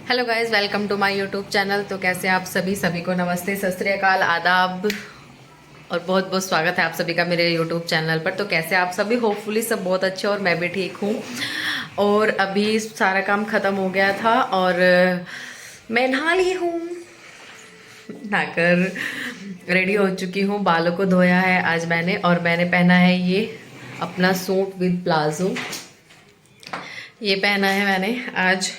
Hello guys, welcome to my YouTube channel. तो कैसे आप सभी को नमस्ते, सत श्री अकाल, आदाब और बहुत बहुत स्वागत है आप सभी का मेरे यूट्यूब चैनल पर। तो कैसे आप सभी? होपफुली सब बहुत अच्छे और मैं भी ठीक हूँ। और अभी सारा काम ख़त्म हो गया था और मैं नहा ली हूँ, नहाकर रेडी हो चुकी हूँ। बालों को धोया है आज मैंने, और मैंने पहना है ये अपना सूट विद प्लाजो। ये पहना है मैंने आज।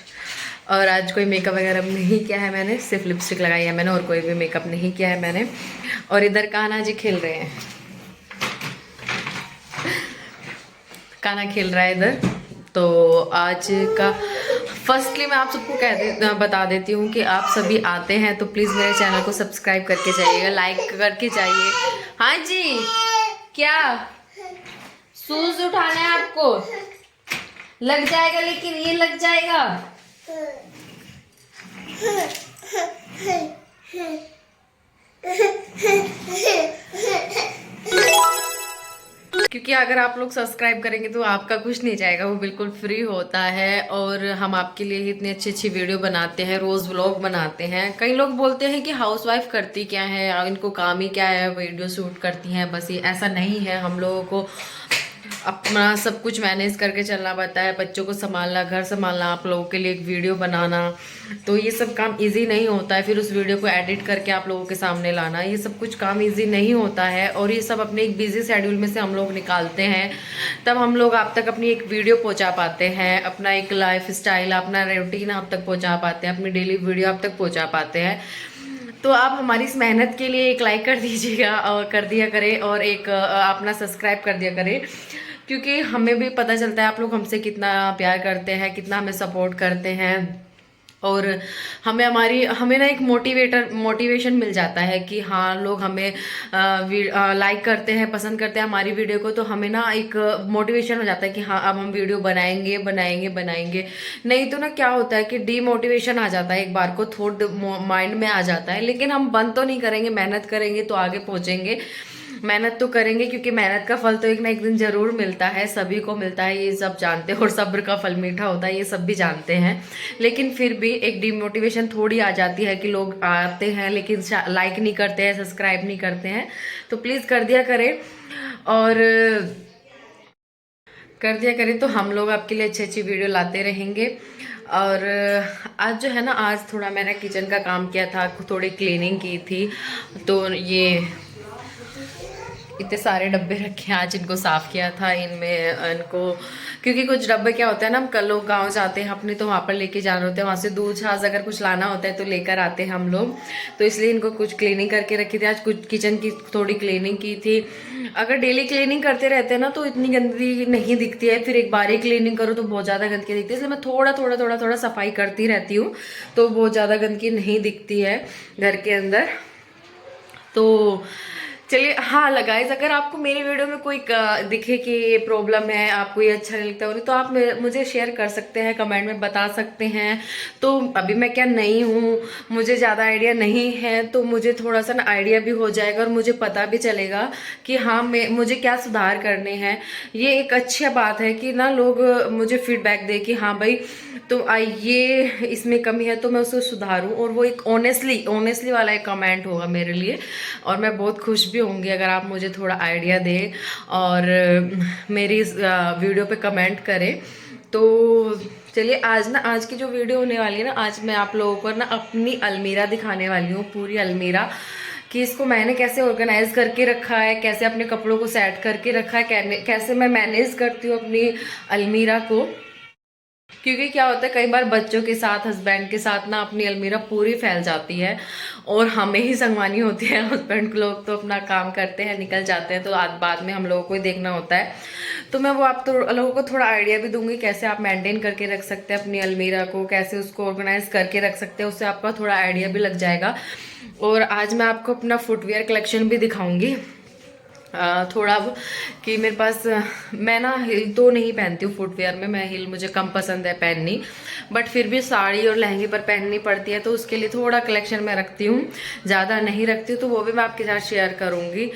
और आज कोई मेकअप वगैरह नहीं किया है मैंने, सिर्फ लिपस्टिक लगाई है मैंने और कोई भी मेकअप नहीं किया है मैंने। और इधर कान्हा जी खेल रहे हैं, कान्हा खेल रहा है इधर। तो आज का फर्स्टली मैं आप सबको बता देती हूँ कि आप सभी आते हैं तो प्लीज़ मेरे चैनल को सब्सक्राइब करके जाइएगा, लाइक करके जाइए। हाँ जी, क्या शूज उठाना है आपको? लग जाएगा, लेकिन ये लग जाएगा। क्योंकि अगर आप लोग सब्सक्राइब करेंगे तो आपका कुछ नहीं जाएगा, वो बिल्कुल फ्री होता है। और हम आपके लिए ही इतनी अच्छी अच्छी वीडियो बनाते हैं, रोज व्लॉग बनाते हैं। कई लोग बोलते हैं कि हाउसवाइफ करती क्या है, इनको काम ही क्या है, वीडियो शूट करती हैं बस। ये ऐसा नहीं है, हम लोगों को अपना सब कुछ मैनेज करके चलना पड़ता है। बच्चों को संभालना, घर संभालना, आप लोगों के लिए एक वीडियो बनाना, तो ये सब काम इजी नहीं होता है। फिर उस वीडियो को एडिट करके आप लोगों के सामने लाना, ये सब कुछ काम इजी नहीं होता है। और ये सब अपने एक बिजी शेड्यूल में से हम लोग निकालते हैं, तब हम लोग आप तक अपनी एक वीडियो पहुंचा पाते हैं, अपना एक लाइफ स्टाइल, अपना रूटीन आप तक पहुंचा पाते हैं, अपनी डेली वीडियो आप तक पहुंचा पाते हैं। तो आप हमारी इस मेहनत के लिए एक लाइक कर दीजिएगा और कर दिया करें, और एक अपना सब्सक्राइब कर दिया करें, क्योंकि हमें भी पता चलता है आप लोग हमसे कितना प्यार करते हैं, कितना हमें सपोर्ट करते हैं। और हमें ना एक मोटिवेशन मिल जाता है कि हाँ, लोग हमें लाइक करते हैं, पसंद करते हैं हमारी वीडियो को। तो हमें ना एक मोटिवेशन हो जाता है कि हाँ, अब हम वीडियो बनाएंगे बनाएंगे बनाएंगे। नहीं तो ना क्या होता है कि डीमोटिवेशन आ जाता है, एक बार को थोड़ा माइंड में आ जाता है। लेकिन हम बंद तो नहीं करेंगे, मेहनत करेंगे तो आगे पहुंचेंगे। मेहनत तो करेंगे, क्योंकि मेहनत का फल तो एक ना एक दिन जरूर मिलता है, सभी को मिलता है, ये सब जानते हैं। और सब्र का फल मीठा होता है, ये सब भी जानते हैं। लेकिन फिर भी एक डिमोटिवेशन थोड़ी आ जाती है कि लोग आते हैं लेकिन लाइक नहीं करते हैं, सब्सक्राइब नहीं करते हैं। तो प्लीज़ कर दिया करें, और कर दिया करें, तो हम लोग आपके लिए अच्छी अच्छी वीडियो लाते रहेंगे। और आज जो है ना, आज थोड़ा मैंने किचन का काम किया था, थोड़ी क्लीनिंग की थी। तो ये इतने सारे डब्बे रखे हैं, आज इनको साफ़ किया था। इनमें इनको, क्योंकि कुछ डब्बे क्या होता है ना, हम कल लोग गाँव जाते हैं अपने, तो वहाँ पर लेके जाना होता है, वहाँ से दूध छाछ अगर कुछ लाना होता है तो लेकर आते हैं हम लोग। तो इसलिए इनको कुछ क्लीनिंग करके रखी थी, आज कुछ किचन की थोड़ी क्लीनिंग की थी। अगर डेली क्लीनिंग करते रहते हैं ना तो इतनी गंदगी नहीं दिखती है, फिर एक बार ही क्लीनिंग करो तो बहुत ज़्यादा गंदगी दिखती है। इसलिए मैं थोड़ा सफाई करती रहती हूँ, तो बहुत ज़्यादा गंदगी नहीं दिखती है घर के अंदर। तो चलिए, हाँ गाइस, अगर आपको मेरी वीडियो में कोई दिखे कि ये प्रॉब्लम है, आपको ये अच्छा नहीं लगता होगी, तो आप मुझे शेयर कर सकते हैं, कमेंट में बता सकते हैं। तो अभी मैं क्या नई हूँ, मुझे ज़्यादा आइडिया नहीं है, तो मुझे थोड़ा सा ना आइडिया भी हो जाएगा और मुझे पता भी चलेगा कि हाँ, मुझे क्या सुधार करने हैं। ये एक अच्छी बात है कि ना लोग मुझे फीडबैक दे कि हाँ भाई, तो ये इसमें कमी है तो मैं उसको सुधारूं। और वो एक ऑनेस्टली वाला एक कमेंट होगा मेरे लिए, और मैं बहुत खुश भी होंगी अगर आप मुझे थोड़ा आइडिया दें और मेरी इस वीडियो पे कमेंट करें। तो चलिए, आज की जो वीडियो होने वाली है ना, आज मैं आप लोगों को ना अपनी अलमीरा दिखाने वाली हूँ, पूरी अलमीरा, कि इसको मैंने कैसे ऑर्गेनाइज करके रखा है, कैसे अपने कपड़ों को सेट करके रखा है, कैसे मैं मैनेज करती हूँ अपनी अलमीरा को। क्योंकि क्या होता है, कई बार बच्चों के साथ, हस्बैंड के साथ ना अपनी अलमीरा पूरी फैल जाती है और हमें ही संगवानी होती है। हस्बैंड लोग तो अपना काम करते हैं, निकल जाते हैं, तो आज बाद में हम लोगों को ही देखना होता है। तो मैं वो आप तो लोगों को थोड़ा आइडिया भी दूंगी कैसे आप मेंटेन करके रख सकते हैं अपनी अलमीरा को, कैसे उसको ऑर्गेनाइज करके रख सकते हैं, उससे आपका थोड़ा आइडिया भी लग जाएगा। और आज मैं आपको अपना फुटवेयर कलेक्शन भी दिखाऊंगी थोड़ा, कि मेरे पास, मैं ना हिल तो नहीं पहनती हूँ फुटवेयर में, मैं हिल मुझे कम पसंद है पहननी, बट फिर भी साड़ी और लहंगे पर पहननी पड़ती है, तो उसके लिए थोड़ा कलेक्शन मैं रखती हूँ, ज़्यादा नहीं रखती हूँ, तो वो भी मैं आपके साथ शेयर करूँगी।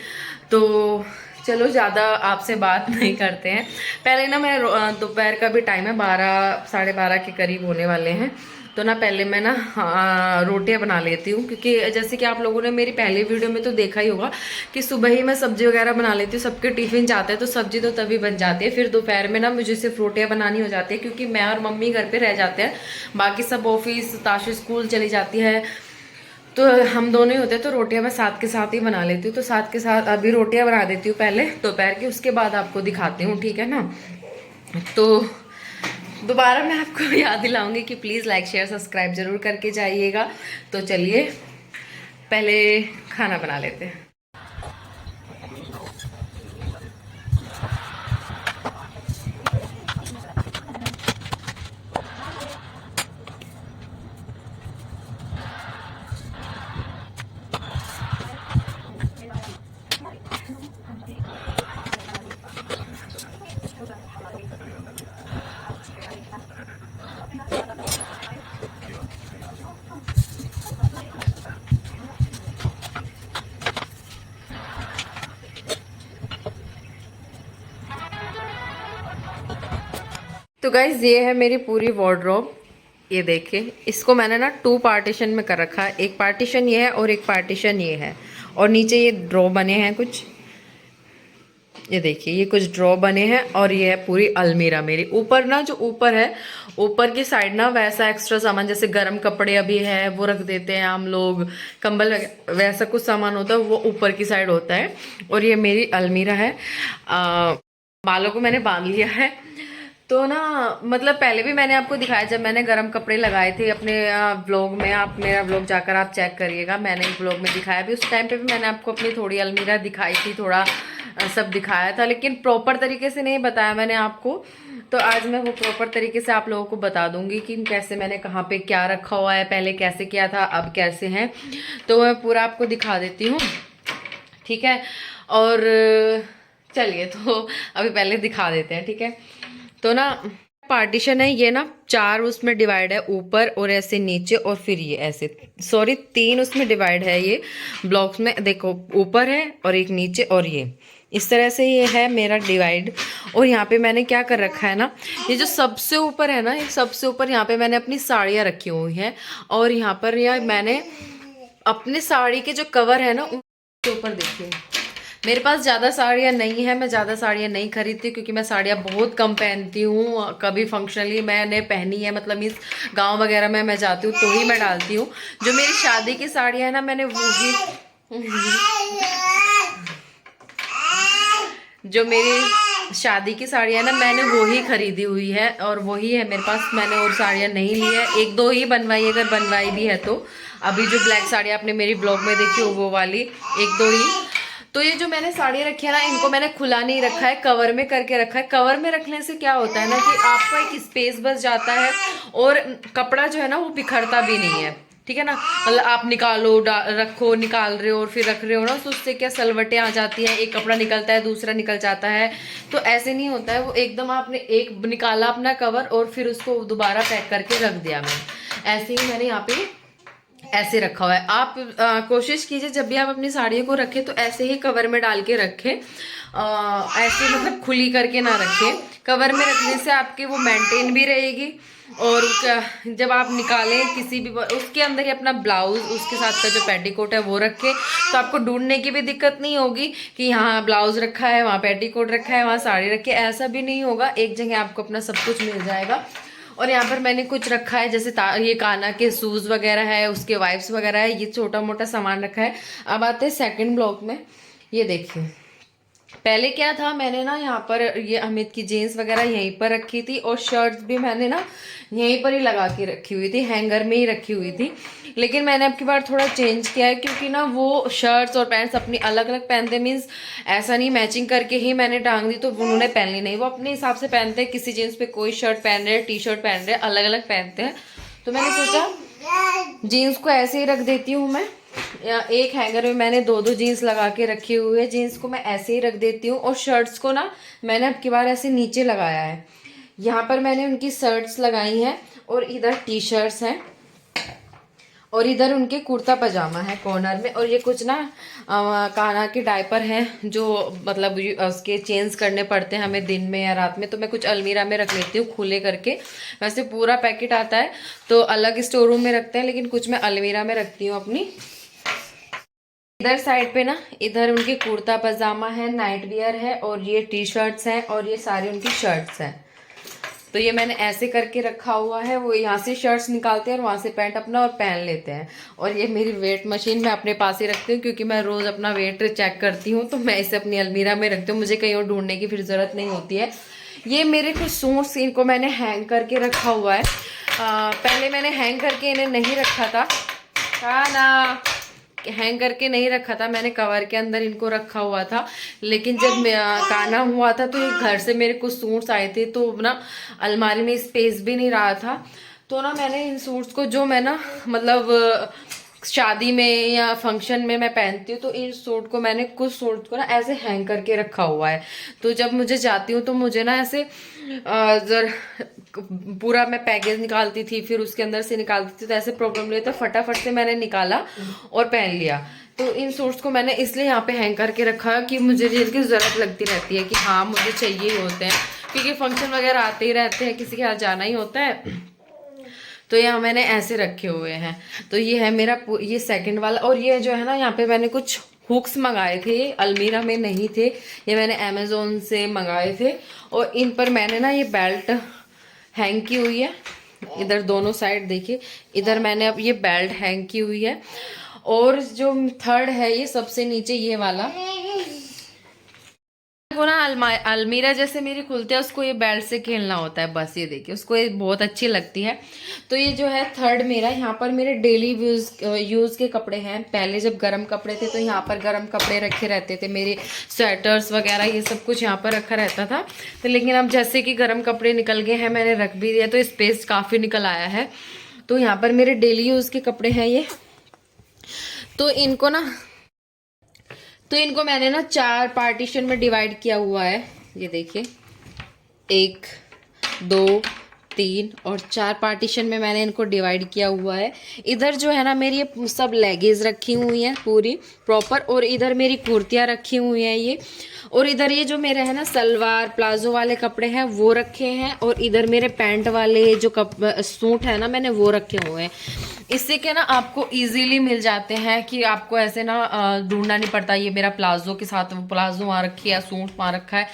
तो चलो ज़्यादा आपसे बात नहीं करते हैं। पहले ना मैं दोपहर का भी टाइम है, 12 साढ़े 12 के करीब होने वाले हैं, तो ना पहले मैं ना रोटियां बना लेती हूँ, क्योंकि जैसे कि आप लोगों ने मेरी पहली वीडियो में तो देखा ही होगा कि सुबह ही मैं सब्जी वगैरह बना लेती हूँ, सबके टिफिन जाते हैं तो सब्जी तो तभी बन जाती है। फिर दोपहर में ना मुझे सिर्फ रोटियां बनानी हो जाती है, क्योंकि मैं और मम्मी घर पे रह जाते हैं, बाकी सब ऑफिस ताशु स्कूल चली जाती है, तो हम दोनों ही होते हैं, तो रोटियां मैं साथ के साथ ही बना लेती हूँ। तो साथ के साथ अभी रोटियां बना देती हूँ पहले दोपहर की, उसके बाद आपको दिखाती हूँ, ठीक है ना। तो दोबारा मैं आपको याद दिलाऊंगी कि प्लीज़ लाइक शेयर सब्सक्राइब जरूर करके जाइएगा। तो चलिए पहले खाना बना लेते हैं। तो गाइज ये है मेरी पूरी वार्डरोब, ये देखिए, इसको मैंने ना 2 पार्टीशन में कर रखा है, एक पार्टीशन ये है और एक पार्टीशन ये है, और नीचे ये ड्रॉ बने हैं कुछ, ये देखिए ये कुछ ड्रॉ बने हैं, और ये है पूरी अलमीरा मेरी। ऊपर ना जो ऊपर है, ऊपर की साइड ना वैसा एक्स्ट्रा सामान जैसे गर्म कपड़े अभी है वो रख देते हैं हम लोग, कंबल वैसा कुछ सामान होता है वो ऊपर की साइड होता है, और ये मेरी अलमीरा है। बालों को मैंने बांध लिया है, तो ना मतलब पहले भी मैंने आपको दिखाया जब मैंने गर्म कपड़े लगाए थे अपने व्लॉग में, आप मेरा व्लॉग जाकर आप चेक करिएगा, मैंने एक व्लॉग में दिखाया भी, उस टाइम पे भी मैंने आपको अपनी थोड़ी अलमीरा दिखाई थी, थोड़ा सब दिखाया था, लेकिन प्रॉपर तरीके से नहीं बताया मैंने आपको। तो आज मैं वो प्रॉपर तरीके से आप लोगों को बता दूंगी कि कैसे मैंने कहाँ पे क्या रखा हुआ है, पहले कैसे किया था, अब कैसे है, तो मैं पूरा आपको दिखा देती हूँ, ठीक है। और चलिए तो अभी पहले दिखा देते हैं, ठीक है। तो ना पार्टीशन है ये ना 4 उसमें डिवाइड है, ऊपर और ऐसे नीचे, और फिर ये ऐसे, सॉरी 3 उसमें डिवाइड है ये ब्लॉक्स में, देखो ऊपर है और एक नीचे, और ये इस तरह से ये है मेरा डिवाइड। और यहाँ पे मैंने क्या कर रखा है ना, ये जो सबसे ऊपर है ना, ये सबसे ऊपर यहाँ पे मैंने अपनी साड़ियाँ रखी हुई हैं, और यहाँ पर यार मैंने अपने साड़ी के जो कवर है ना उसके ऊपर देखिए, मेरे पास ज़्यादा साड़ियाँ नहीं है, मैं ज़्यादा साड़ियाँ नहीं खरीदती क्योंकि मैं साड़ियाँ बहुत कम पहनती हूँ, कभी फंक्शनली मैंने पहनी है, मतलब इस गांव वगैरह में मैं जाती हूँ तो ही मैं डालती हूँ। जो मेरी शादी की साड़ियाँ है ना, मैंने वही जो मेरी शादी की साड़ियाँ ना मैंने वही खरीदी हुई है, और वही है मेरे पास, मैंने और साड़ियाँ नहीं ली है, 1-2 ही बनवाई, अगर बनवाई भी है तो। अभी जो ब्लैक साड़ियाँ आपने मेरी ब्लॉग में देखी हो वो वाली 1-2 ही। तो ये जो मैंने साड़ियाँ रखी है ना, इनको मैंने खुला नहीं रखा है, कवर में करके रखा है। कवर में रखने से क्या होता है ना कि आपका एक स्पेस बच जाता है, और कपड़ा जो है ना वो बिखरता भी नहीं है, ठीक है ना। मतलब आप निकालो रखो, निकाल रहे हो और फिर रख रहे हो ना, तो उससे क्या सलवटें आ जाती हैं, एक कपड़ा निकलता है दूसरा निकल जाता है, तो ऐसे नहीं होता है। वो एकदम आपने एक निकाला अपना कवर और फिर उसको दोबारा पैक करके रख दिया, मैं ऐसे ही मैंने यहाँ पे ऐसे रखा हुआ है। आप कोशिश कीजिए जब भी आप अपनी साड़ियों को रखें तो ऐसे ही कवर में डाल के रखें, ऐसे मतलब खुली करके ना रखें। कवर में रखने से आपकी वो मेंटेन भी रहेगी, और जब आप निकालें किसी भी उसके अंदर ही अपना ब्लाउज उसके साथ का जो पेटीकोट है वो रखें, तो आपको ढूंढने की भी दिक्कत नहीं होगी कि यहाँ ब्लाउज रखा है, वहाँ पेटीकोट रखा है, वहाँ साड़ी रखी है, ऐसा भी नहीं होगा, एक जगह आपको अपना सब कुछ मिल जाएगा। और यहाँ पर मैंने कुछ रखा है, जैसे ये काना के शूज़ वगैरह है, उसके वाइप्स वगैरह है, ये छोटा मोटा सामान रखा है। अब आते हैं सेकंड ब्लॉक में, ये देखिए पहले क्या था, मैंने ना यहाँ पर ये अमित की जीन्स वगैरह यहीं पर रखी थी, और शर्ट्स भी मैंने ना यहीं पर ही लगा के रखी हुई थी, हैंगर में ही रखी हुई थी। लेकिन मैंने अब की बार थोड़ा चेंज किया है, क्योंकि ना वो शर्ट्स और पैंट्स अपनी अलग अलग पहनते, मीन्स ऐसा नहीं मैचिंग करके ही मैंने टांग दी तो उन्होंने पहन ली, नहीं, वो अपने हिसाब से पहनते हैं। किसी जीन्स पे कोई शर्ट पहन रहे, टी शर्ट पहन रहे, अलग अलग पहनते हैं। तो मैंने सोचा जीन्स को ऐसे ही रख देती हूँ मैं, एक हैंगर में मैंने 2-2 जीन्स लगा के रखी हुई है, जीन्स को मैं ऐसे ही रख देती हूँ। और शर्ट्स को ना मैंने अब की बार ऐसे नीचे लगाया है, यहाँ पर मैंने उनकी शर्ट्स लगाई हैं, और इधर टी शर्ट्स हैं, और इधर उनके कुर्ता पजामा है कॉर्नर में। और ये कुछ ना कान्हा के डायपर हैं जो मतलब उसके चेंज करने पड़ते हैं हमें दिन में या रात में, तो मैं कुछ अलमीरा में रख लेती हूँ खुले करके। वैसे पूरा पैकेट आता है तो अलग स्टोर रूम में रखते हैं, लेकिन कुछ मैं अलमीरा में रखती हूँ अपनी। इधर साइड पे ना, इधर उनके कुर्ता पजामा है, नाइट वियर है, और ये टी शर्ट्स हैं, और ये सारी उनकी शर्ट्स हैं। तो ये मैंने ऐसे करके रखा हुआ है, वो यहाँ से शर्ट्स निकालते हैं और वहाँ से पैंट अपना और पहन लेते हैं। और ये मेरी वेट मशीन मैं अपने पास ही रखती हूँ, क्योंकि मैं रोज़ अपना वेट चेक करती हूँ, तो मैं इसे अपनी अलमीरा में रखती हूँ, मुझे कहीं और ढूंढने की फिर ज़रूरत नहीं होती है। ये मेरे कुछ सूट्स, इनको मैंने हैंग करके रखा हुआ है। पहले मैंने हैंग करके इन्हें नहीं रखा था, खाना हैंग करके नहीं रखा था, मैंने कवर के अंदर इनको रखा हुआ था। लेकिन जब काना हुआ था तो ये घर से मेरे कुछ सूट्स आए थे, तो ना अलमारी में स्पेस भी नहीं रहा था, तो ना मैंने इन सूट्स को, जो मैं ना मतलब शादी में या फंक्शन में मैं पहनती हूँ, तो इन सूट को मैंने कुछ सूट को ना ऐसे हैंग करके रखा हुआ है। तो जब मुझे जाती हूँ तो मुझे ना ऐसे पूरा मैं पैकेज निकालती थी, फिर उसके अंदर से निकालती थी, तो ऐसे प्रॉब्लम नहीं, तो फटाफट से मैंने निकाला और पहन लिया। तो इन सूट्स को मैंने इसलिए यहाँ पे हैंग करके रखा कि मुझे जिनकी ज़रूरत लगती रहती है कि हाँ मुझे चाहिए ही होते हैं, क्योंकि फंक्शन वगैरह आते ही रहते हैं, किसी के यहाँ जाना ही होता है, तो यहाँ मैंने ऐसे रखे हुए हैं। तो ये है मेरा ये सेकंड वाला। और ये जो है ना, यहाँ पे मैंने कुछ हुक्स मंगाए थे, अलमीरा में नहीं थे, ये मैंने अमेजोन से मंगाए थे। और इन पर मैंने ना ये बेल्ट हैंग की हुई है, इधर दोनों साइड देखिए, इधर मैंने अब ये बेल्ट हैंग की हुई है। और जो थर्ड है ये सबसे नीचे ये वाला को ना अलमीरा जैसे मेरी खुलते हैं, उसको ये बेल्ट से खेलना होता है, बस ये देखिए, उसको ये बहुत अच्छी लगती है। तो ये जो है थर्ड मेरा, यहाँ पर मेरे डेली यूज़ के कपड़े हैं। पहले जब गर्म कपड़े थे तो यहाँ पर गर्म कपड़े रखे रहते थे, मेरे स्वेटर्स वगैरह ये सब कुछ यहाँ पर रखा रहता था। तो लेकिन अब जैसे कि गर्म कपड़े निकल गए हैं, मैंने रख भी दिया, तो स्पेस काफ़ी निकल आया है। तो यहाँ पर मेरे डेली यूज़ के कपड़े हैं ये। तो इनको मैंने ना 4 पार्टीशन में डिवाइड किया हुआ है, ये देखिए 1 2 3 और 4 पार्टीशन में मैंने इनको डिवाइड किया हुआ है। इधर जो है ना मेरी ये सब लेगीज रखी हुई हैं पूरी प्रॉपर, और इधर मेरी कुर्तियाँ रखी हुई हैं ये, और इधर ये जो मेरे है ना सलवार प्लाजो वाले कपड़े हैं वो रखे हैं, और इधर मेरे पैंट वाले जो सूट है ना मैंने वो रखे हुए हैं। इससे क्या ना आपको इजीली मिल जाते हैं कि आपको ऐसे ना ढूंढना नहीं पड़ता, ये मेरा प्लाजो के साथ वो प्लाजो वहाँ रखी है, सूट वहाँ रखा है।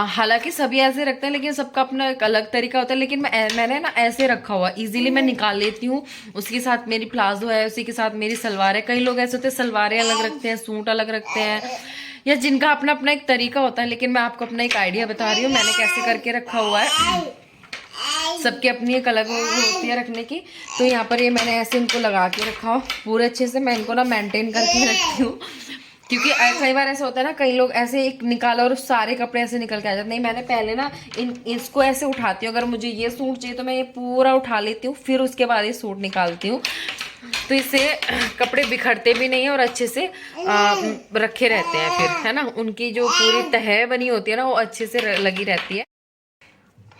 हालांकि सभी ऐसे रखते हैं, लेकिन सबका अपना एक अलग तरीका होता है, लेकिन मैंने ना ऐसे रखा हुआ, इजीली मैं निकाल लेती हूँ। उसके साथ मेरी प्लाजो है, उसी के साथ मेरी सलवार है। कई लोग ऐसे होते हैं सलवारें अलग रखते हैं, सूट अलग रखते हैं, या जिनका अपना अपना एक तरीका होता है, लेकिन मैं आपको अपना एक आइडिया बता रही हूँ मैंने कैसे करके रखा हुआ है। सबकी अपनी एक अलग होती है रखने की। तो यहाँ पर ये मैंने ऐसे इनको लगा के रखा हो पूरे अच्छे से, मैं इनको ना मेंटेन करके रखती हूँ, क्योंकि कई बार ऐसा होता है ना, कई लोग ऐसे एक निकाला और सारे कपड़े ऐसे निकल के आ जाते। नहीं, मैंने पहले ना इसको ऐसे उठाती हूँ, अगर मुझे ये सूट चाहिए तो मैं ये पूरा उठा लेती हूँ, फिर उसके बाद ये सूट निकालती हूँ, तो इससे कपड़े बिखरते भी नहीं है और अच्छे से रखे रहते हैं फिर, है ना। उनकी जो पूरी तह बनी होती है ना वो अच्छे से लगी रहती है।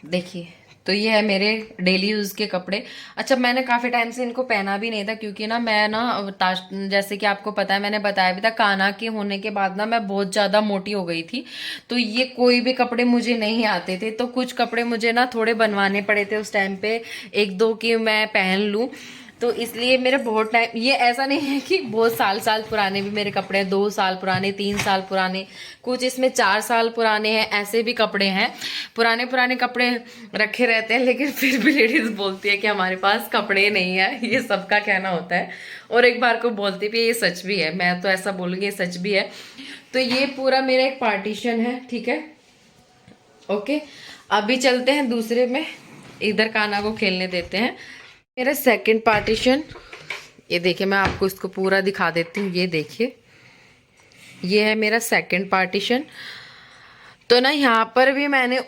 देखिए, तो ये है मेरे डेली यूज़ के कपड़े। अच्छा, मैंने काफ़ी टाइम से इनको पहना भी नहीं था, क्योंकि ना मैं ना जैसे कि आपको पता है, मैंने बताया भी था, कान्हा के होने के बाद ना मैं बहुत ज़्यादा मोटी हो गई थी। तो ये कोई भी कपड़े मुझे नहीं आते थे, तो कुछ कपड़े मुझे ना थोड़े बनवाने पड़े थे उस टाइम पे, 1-2 की मैं पहन लूँ। तो इसलिए मेरे बहुत टाइम, ये ऐसा नहीं है कि बहुत साल पुराने भी मेरे कपड़े हैं, 2 साल पुराने, 3 साल पुराने, कुछ इसमें 4 साल पुराने हैं, ऐसे भी कपड़े हैं। पुराने कपड़े रखे रहते हैं, लेकिन फिर भी लेडीज बोलती है कि हमारे पास कपड़े नहीं है, ये सबका कहना होता है। और एक बार को बोलती भी है, ये सच भी है, मैं तो ऐसा बोलूँगी, ये सच भी है। तो ये पूरा मेरा एक पार्टीशन है, ठीक है, ओके। अभी चलते हैं दूसरे में, इधर कान्हा को खेलने देते हैं। मेरा सेकंड पार्टीशन, ये देखिए, मैं आपको इसको पूरा दिखा देती हूँ, ये देखिए, ये है मेरा सेकंड पार्टीशन। तो ना यहाँ पर भी मैंने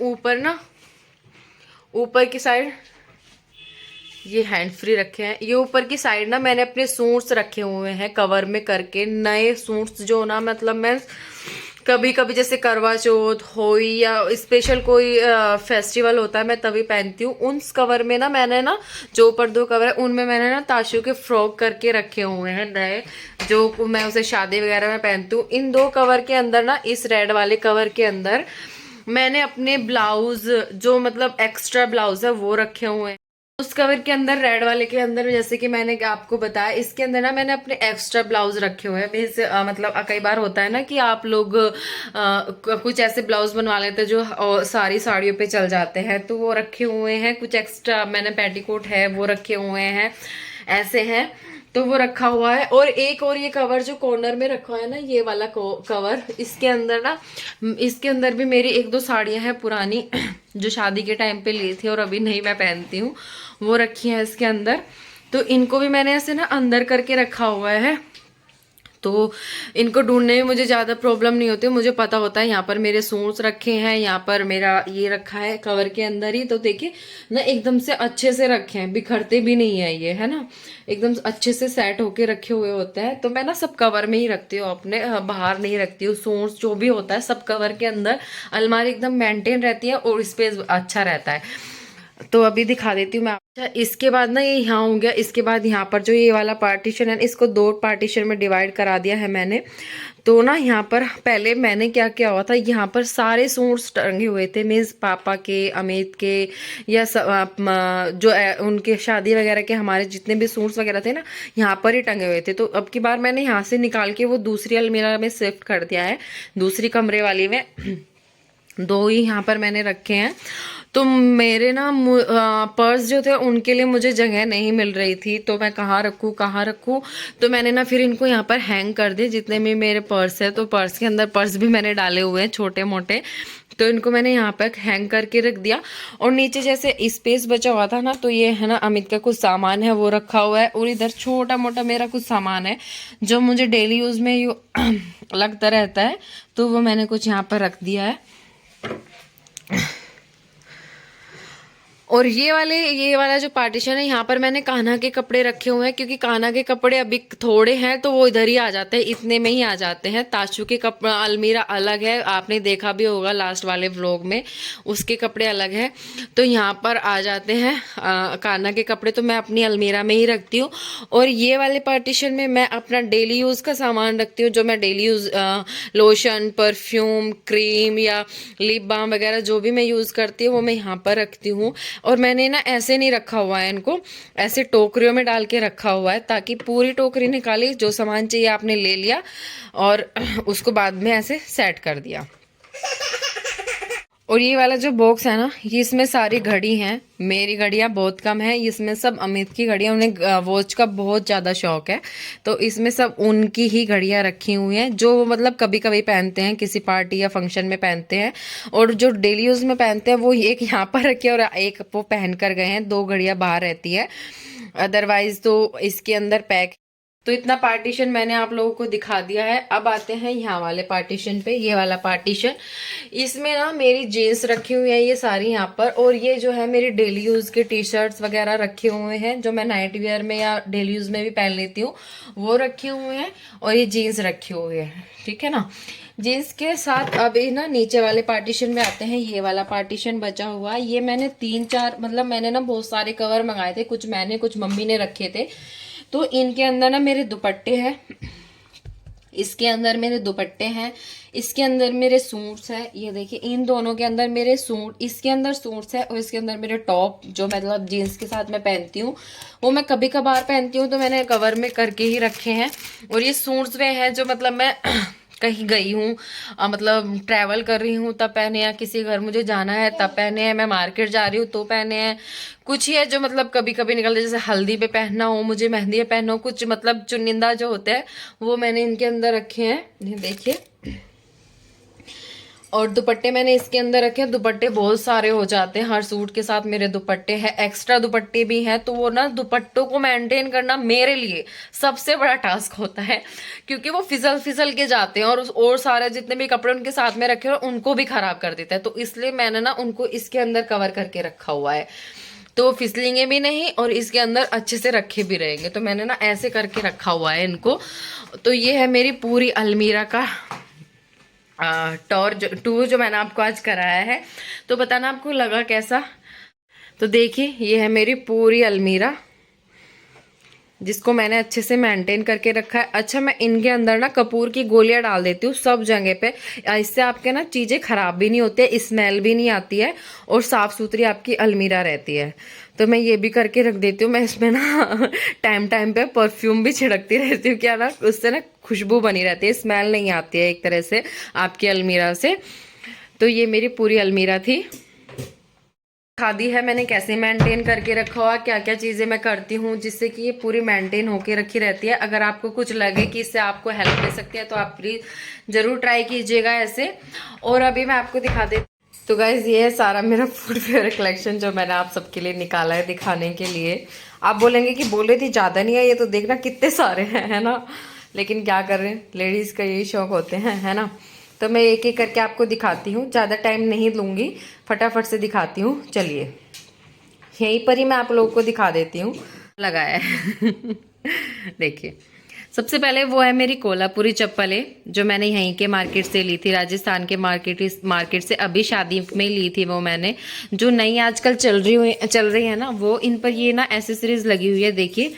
ऊपर की साइड ये हैंड फ्री रखे हैं, ये ऊपर की साइड ना मैंने अपने सूट्स रखे हुए हैं कवर में करके, नए सूट्स जो ना मतलब मैं कभी कभी जैसे करवा चौथ हो या स्पेशल कोई फेस्टिवल होता है मैं तभी पहनती हूँ। उन कवर में ना मैंने ना जो ऊपर 2 कवर है उनमें मैंने ना ताशू के फ्रॉक करके रखे हुए हैं नए, जो मैं उसे शादी वगैरह में पहनती हूँ। इन 2 कवर के अंदर ना, इस रेड वाले कवर के अंदर मैंने अपने ब्लाउज जो मतलब एक्स्ट्रा ब्लाउज है वो रखे हुए हैं। उस कवर के अंदर रेड वाले के अंदर जैसे कि मैंने आपको बताया, इसके अंदर ना मैंने अपने एक्स्ट्रा ब्लाउज रखे हुए हैं। मीन्स मतलब कई बार होता है ना कि आप लोग कुछ ऐसे ब्लाउज बनवा लेते हैं जो सारी साड़ियों पे चल जाते हैं, तो वो रखे हुए हैं। कुछ एक्स्ट्रा मैंने पेटीकोट है वो रखे हुए हैं, ऐसे हैं तो वो रखा हुआ है। और एक और ये कवर जो कॉर्नर में रखा है ना, ये वाला कवर, इसके अंदर ना, इसके अंदर भी मेरी 1-2 साड़ियां हैं पुरानी जो शादी के टाइम पे ली थी और अभी नहीं मैं पहनती हूँ, वो रखी है इसके अंदर। तो इनको भी मैंने ऐसे ना अंदर करके रखा हुआ है, तो इनको ढूंढने में मुझे ज़्यादा प्रॉब्लम नहीं होती। मुझे पता होता है यहाँ पर मेरे सूट्स रखे हैं, यहाँ पर मेरा ये रखा है कवर के अंदर ही। तो देखिए ना एकदम से अच्छे से रखे हैं, बिखरते भी नहीं है ये, है ना, एकदम अच्छे से सेट होके रखे हुए होते हैं। तो मैं ना सब कवर में ही रखती हूँ अपने, बाहर नहीं रखती हूँ। सूट्स जो भी होता है सब कवर के अंदर, अलमारी एकदम मेंटेन रहती है और स्पेस अच्छा रहता है। तो अभी दिखा देती हूँ मैं। अच्छा, इसके बाद ना ये यहाँ हो गया। इसके बाद यहाँ पर जो ये वाला पार्टीशन है, इसको 2 पार्टीशन में डिवाइड करा दिया है मैंने। तो ना यहाँ पर पहले मैंने क्या किया हुआ था, यहाँ पर सारे सूट्स टंगे हुए थे, मीन्स पापा के, अमित के, या जो उनके शादी वगैरह के हमारे जितने भी सूट्स वगैरह थे ना, यहाँ पर ही टंगे हुए थे। तो अब की बार मैंने यहाँ से निकाल के वो दूसरी अलमीरा में शिफ्ट कर दिया है, दूसरी कमरे वाली में। 2 ही यहाँ पर मैंने रखे हैं। तो मेरे ना पर्स जो थे उनके लिए मुझे जगह नहीं मिल रही थी, तो मैं कहाँ रखूँ कहाँ रखूँ। तो मैंने ना फिर इनको यहाँ पर हैंग कर दिए जितने भी मेरे पर्स है। तो पर्स के अंदर पर्स भी मैंने डाले हुए हैं छोटे मोटे, तो इनको मैंने यहाँ पर हैंग करके रख दिया। और नीचे जैसे स्पेस बचा हुआ था ना, तो ये है ना अमित का कुछ सामान है वो रखा हुआ है, और इधर छोटा मोटा मेरा कुछ सामान है जो मुझे डेली यूज़ में लगता रहता है, तो वो मैंने कुछ यहाँ पर रख दिया है। और ये वाला जो पार्टीशन है, यहाँ पर मैंने कान्हा के कपड़े रखे हुए हैं, क्योंकि कान्हा के कपड़े अभी थोड़े हैं तो वो इधर ही आ जाते हैं, इतने में ही आ जाते हैं। ताशू के कपड़ा अलमीरा अलग है, आपने देखा भी होगा लास्ट वाले व्लॉग में, उसके कपड़े अलग है। तो यहाँ पर आ जाते हैं कान्हा के कपड़े, तो मैं अपनी अलमीरा में ही रखती हूँ। और ये वाले पार्टीशन में मैं अपना डेली यूज़ का सामान रखती हूँ, जो मैं daily use lotion, perfume, cream या लिप बाम वगैरह जो भी मैं यूज़ करती हूँ वो मैं यहाँ पर रखती हूँ। और मैंने ना ऐसे नहीं रखा हुआ है, इनको ऐसे टोकरियों में डाल के रखा हुआ है, ताकि पूरी टोकरी निकाली, जो सामान चाहिए आपने ले लिया और उसको बाद में ऐसे सेट कर दिया। और ये वाला जो बॉक्स है ना, ये इसमें सारी घड़ी हैं। मेरी घड़ियाँ बहुत कम है, इसमें सब अमित की घड़ियाँ, उन्हें वॉच का बहुत ज़्यादा शौक है, तो इसमें सब उनकी ही घड़ियाँ रखी हुई हैं, जो मतलब कभी कभी पहनते हैं, किसी पार्टी या फंक्शन में पहनते हैं। और जो डेली यूज़ में पहनते हैं वो एक यहाँ पर रखे और एक वो पहन कर गए हैं, 2 घड़ियाँ बाहर रहती है, अदरवाइज तो इसके अंदर पैक। तो इतना पार्टीशन मैंने आप लोगों को दिखा दिया है। अब आते हैं यहाँ वाले पार्टीशन पे। ये वाला पार्टीशन, इसमें ना मेरी जीन्स रखी हुई है ये सारी यहाँ पर, और ये जो है मेरी डेली यूज़ के टी शर्ट्स वगैरह रखे हुए हैं, जो मैं नाइट वेयर में या डेली यूज़ में भी पहन लेती हूँ, वो रखे हुए हैं। और ये जीन्स रखी हुई है, ठीक है ना। जीन्स के साथ अभी ना नीचे वाले पार्टीशन में आते हैं। ये वाला पार्टीशन बचा हुआ है, ये मैंने 3-4 मतलब मैंने ना बहुत सारे कवर मंगाए थे, कुछ मैंने कुछ मम्मी ने रखे थे। तो इनके अंदर ना मेरे दुपट्टे हैं, इसके अंदर मेरे दुपट्टे हैं, इसके अंदर मेरे सूट्स हैं। ये देखिए इन दोनों के अंदर मेरे सूट, इसके अंदर सूट्स है, और इसके अंदर मेरे टॉप जो मतलब जीन्स के साथ मैं पहनती हूँ, वो मैं कभी कभार पहनती हूँ, तो मैंने कवर में करके ही रखे हैं। और ये सूट्स वे हैं जो मतलब मैं कहीं गई हूँ, मतलब ट्रैवल कर रही हूँ तब पहने हैं, किसी घर मुझे जाना है तब पहने हैं, मैं मार्केट जा रही हूँ तो पहने हैं। कुछ ही है जो मतलब कभी कभी निकलते, जैसे हल्दी पे पहनना हो मुझे, मेहंदी पे पहनना हो, कुछ मतलब चुनिंदा जो होते हैं वो मैंने इनके अंदर रखे हैं, ये देखिए। और दुपट्टे मैंने इसके अंदर रखे हैं। दुपट्टे बहुत सारे हो जाते हैं, हर सूट के साथ मेरे दुपट्टे हैं, एक्स्ट्रा दुपट्टे भी हैं। तो वो ना दुपट्टों को मेंटेन करना मेरे लिए सबसे बड़ा टास्क होता है, क्योंकि वो फिसल फिसल के जाते हैं, और सारे जितने भी कपड़े उनके साथ में रखे हैं उनको भी खराब कर देता है। तो इसलिए मैंने ना उनको इसके अंदर कवर करके रखा हुआ है, तो फिसलेंगे भी नहीं और इसके अंदर अच्छे से रखे भी रहेंगे। तो मैंने ना ऐसे करके रखा हुआ है इनको। तो ये है मेरी पूरी अलमीरा का टूर जो मैंने आपको आज कराया है, तो बताना आपको लगा कैसा। तो देखिए ये है मेरी पूरी अलमीरा, जिसको मैंने अच्छे से मेंटेन करके रखा है। अच्छा, मैं इनके अंदर ना कपूर की गोलियां डाल देती हूँ सब जगह पे, इससे आपके ना चीज़ें खराब भी नहीं होती है, स्मेल भी नहीं आती है, और साफ़ सुथरी आपकी अलमीरा रहती है। तो मैं ये भी करके रख देती हूँ। मैं इसमें ना टाइम टाइम पे परफ्यूम भी छिड़कती रहती हूँ, क्या ना उससे ना खुशबू बनी रहती है, स्मेल नहीं आती है एक तरह से आपकी अलमीरा से। तो ये मेरी पूरी अलमीरा थी। खादी है मैंने कैसे मेंटेन करके रखा हुआ, क्या क्या चीज़ें मैं करती हूँ जिससे कि ये पूरी मेंटेन होके रखी रहती है। अगर आपको कुछ लगे कि इससे आपको हेल्प ले सकती है तो आप प्लीज़ ज़रूर ट्राई कीजिएगा ऐसे। और अभी मैं आपको दिखा देती। तो गाइज ये है सारा मेरा फुटवेयर कलेक्शन जो मैंने आप सबके लिए निकाला है दिखाने के लिए। आप बोलेंगे कि बोल रही थी ज़्यादा नहीं है, ये तो देखना कितने सारे हैं, है ना। लेकिन क्या कर रहे हैं, लेडीज़ का यही शौक होते हैं, है ना। तो मैं एक एक करके आपको दिखाती हूँ, ज़्यादा टाइम नहीं लूँगी, फटाफट से दिखाती हूँ। चलिए यहीं पर ही मैं आप लोगों को दिखा देती हूँ लगाया है। देखिए सबसे पहले वो है मेरी कोल्हापुरी चप्पलें, जो मैंने यहीं के मार्केट से ली थी, राजस्थान के मार्केट से। अभी शादी में ली थी वो मैंने, जो नई आजकल चल रही है ना वो। इन पर ये ना एसेसरीज लगी हुई है, देखिए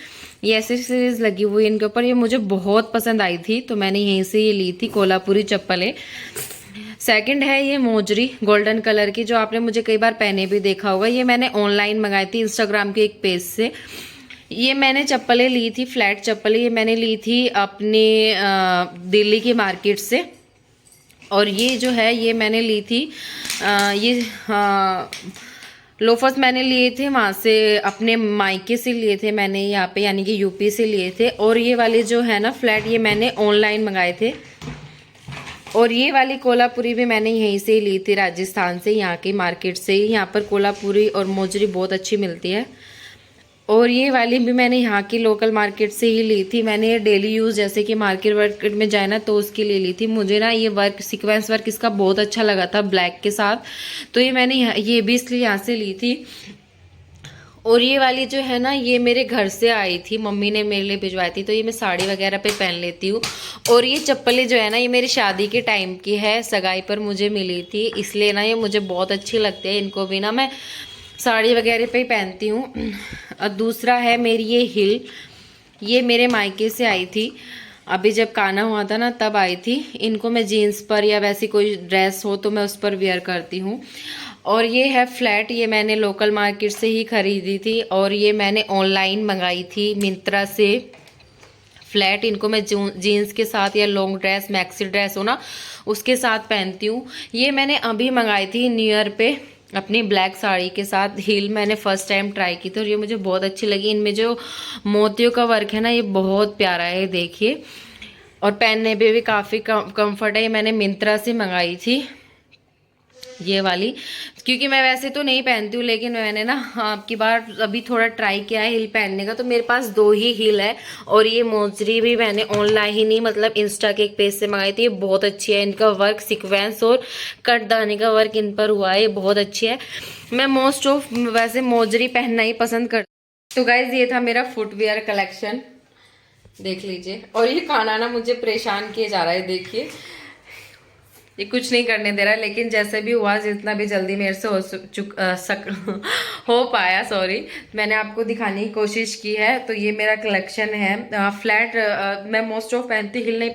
ये एसेसरीज लगी हुई है इनके ऊपर। ये मुझे बहुत पसंद आई थी तो मैंने यहीं से ये ली थी कोल्हापुरी चप्पलें। सेकंड है ये मोजरी गोल्डन कलर की, जो आपने मुझे कई बार पहने भी देखा होगा। ये मैंने ऑनलाइन मंगाई थी इंस्टाग्राम के एक पेज से। ये मैंने चप्पलें ली थी, फ्लैट चप्पलें, ये मैंने ली थी अपने दिल्ली की मार्केट से। और ये जो है ये मैंने ली थी ये लोफर्स मैंने लिए थे वहाँ से, अपने मायके से लिए थे मैंने यहाँ पे, यानी कि यूपी से लिए थे। और ये वाले जो है ना फ्लैट, ये मैंने ऑनलाइन मंगाए थे। और ये वाली कोल्हापुरी भी मैंने यहीं से ही ली थी, राजस्थान से, यहाँ की मार्केट से ही। यहाँ पर कोल्हापुरी और मोजरी बहुत अच्छी मिलती है। और ये वाली भी मैंने यहाँ की लोकल मार्केट से ही ली थी। मैंने ये डेली यूज़ जैसे कि मार्केट में जाए ना तो उसके लिए ली थी। मुझे ना ये वर्क सीक्वेंस वर्क इसका बहुत अच्छा लगा था ब्लैक के साथ, तो ये मैंने ये भी इसलिए यहाँ से ली थी। और ये वाली जो है ना ये मेरे घर से आई थी, मम्मी ने मेरे लिए भिजवाई थी, तो ये मैं साड़ी वगैरह पे पहन लेती हूँ। और ये चप्पलें जो है ना ये मेरी शादी के टाइम की है, सगाई पर मुझे मिली थी, इसलिए ना ये मुझे बहुत अच्छी लगती है। इनको भी ना मैं साड़ी वगैरह पे ही पहनती हूँ। और दूसरा है मेरी ये हिल, ये मेरे मायके से आई थी, अभी जब काना हुआ था ना तब आई थी। इनको मैं जीन्स पर या वैसी कोई ड्रेस हो तो मैं उस पर वेयर करती हूँ। और ये है फ्लैट, ये मैंने लोकल मार्केट से ही खरीदी थी, और ये मैंने ऑनलाइन मंगाई थी मिंत्रा से। फ्लैट इनको मैं जीन्स के साथ या लॉन्ग ड्रेस मैक्सी ड्रेस हो ना उसके साथ पहनती हूँ। ये मैंने अभी मंगाई थी न्यू ईयर पे अपनी ब्लैक साड़ी के साथ। हील मैंने फर्स्ट टाइम ट्राई की थी और ये मुझे बहुत अच्छी लगी। इनमें जो मोतियों का वर्क है ना ये बहुत प्यारा है, देखिए। और पहनने पे भी काफ़ी कम्फर्ट है। ये मैंने मिंत्रा से मंगाई थी ये वाली, क्योंकि मैं वैसे तो नहीं पहनती हूँ, लेकिन मैंने ना आपकी बार अभी थोड़ा ट्राई किया है हिल पहनने का, तो मेरे पास 2 ही हिल है। और ये मोजरी भी मैंने ऑनलाइन ही नहीं, मतलब इंस्टा के एक पेज से मंगाई थी। ये बहुत अच्छी है, इनका वर्क सीक्वेंस और कटदाने का वर्क इन पर हुआ है, ये बहुत अच्छी है। मैं मोस्ट ऑफ वैसे मोजरी पहनना ही पसंद करती हूँ। तो गाइज ये था मेरा फुटवेयर कलेक्शन, देख लीजिए। और ये खाना ना मुझे परेशान किए जा रहा है, देखिए ये कुछ नहीं करने दे रहा है, लेकिन जैसे भी हुआ, जितना भी जल्दी मेरे से हो पाया, सॉरी, मैंने आपको दिखाने की कोशिश की है। तो ये मेरा कलेक्शन है। फ्लैट मैं मोस्ट ऑफ पहनती, हिल नहीं